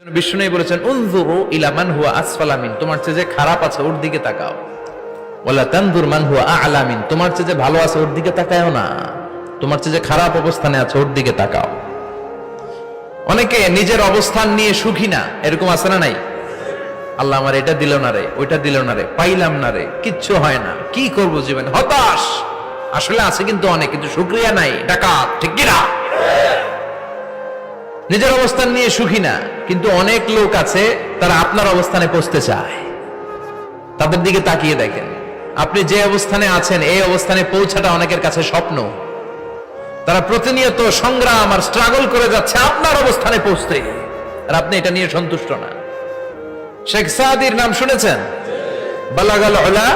বিষ্ণু বলেছেন উনজুরু ইলা মান হুয়া আসফালা মিন, তোমার চেয়ে যে খারাপ আছে ওর দিকে তাকাও। ওয়ালা তানজুর মান হুয়া আ'লা মিন, তোমার চেয়ে যে ভালো আছে ওর দিকে তাকায়ও না, তোমার চেয়ে যে খারাপ অবস্থানে আছে ওর দিকে তাকাও। অনেকে নিজের অবস্থান নিয়ে সুখী না, এরকম আছে না নাই? আল্লাহ আমার এটা দিল না রে, ওইটা দিল না রে, পাইলাম না রে, কিচ্ছু হয় না, কি করব জীবনে, হতাশ। আসলে আছে কিন্তু অনেক, কিন্তু শুকরিয়া নাই, ডাকাত, ঠিক কি না? নিজের অবস্থান নিয়ে সুখী না, কিন্তু অনেক লোক আছে তারা আপনার অবস্থানে পৌঁছতে চায়। তাদের দিকে তাকিয়ে দেখেন, আপনি যে অবস্থানে আছেন এই অবস্থানে পৌঁছাটা অনেকের কাছে স্বপ্ন। তারা প্রতিনিয়ত সংগ্রাম আর স্ট্রাগল করে যাচ্ছে আপনার অবস্থানে পৌঁছতে, আর আপনি এটা নিয়ে সন্তুষ্ট না। শেখ সাদির নাম শুনেছেন? বালাগাল উলা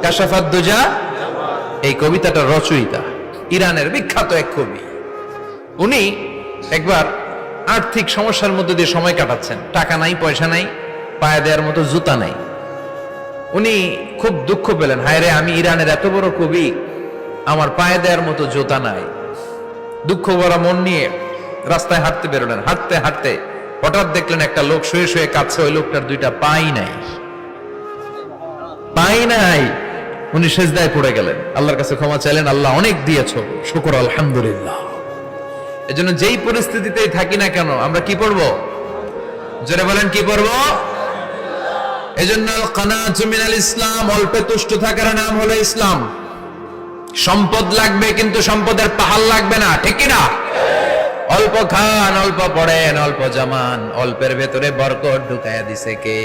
কাশাফাত দুজা, এই কবিতাটার রচয়িতা ইরানের বিখ্যাত এক কবি। উনি একবার আর্থিক সমস্যার মধ্যে দিয়ে সময় কাটাচ্ছেন, টাকা নাই, পয়সা নাই, পায়ে দেওয়ার মতো জুতা নাই। উনি খুব দুঃখ পেলেন, হায় রে, আমি ইরানের এত বড় কবি, আমার পায়ে দেওয়ার মতো জুতা নাই। দুঃখ ভরা মন নিয়ে রাস্তায় হাঁটতে বেরোলেন। হাঁটতে হাঁটতে হঠাৎ দেখলেন একটা লোক শুয়ে শুয়ে কাঁদছে, ওই লোকটার দুইটা পাই নাই, পাই নাই। উনি সেজদায় পড়ে গেলেন, আল্লাহর কাছে ক্ষমা চাইলেন, আল্লাহ অনেক দিয়েছো, শুকর আলহামদুলিল্লাহ। এজন্য যেই পরিস্থিতিতেই থাকি না কেন আমরা কি পড়বো? জোরে বলেন, কি পড়বো? এজন্য কানাতু মিনাল ইসলাম, অল্পে তুষ্ট থাকার নাম হলো ইসলাম। সম্পদ লাগবে কিন্তু সম্পদের পাহাড় লাগবে না, ঠিক কি না? অল্প খান, অল্প পড়েন, অল্প জামান, অল্পের ভেতরে বরকত ঢুকায়া দিছে কে?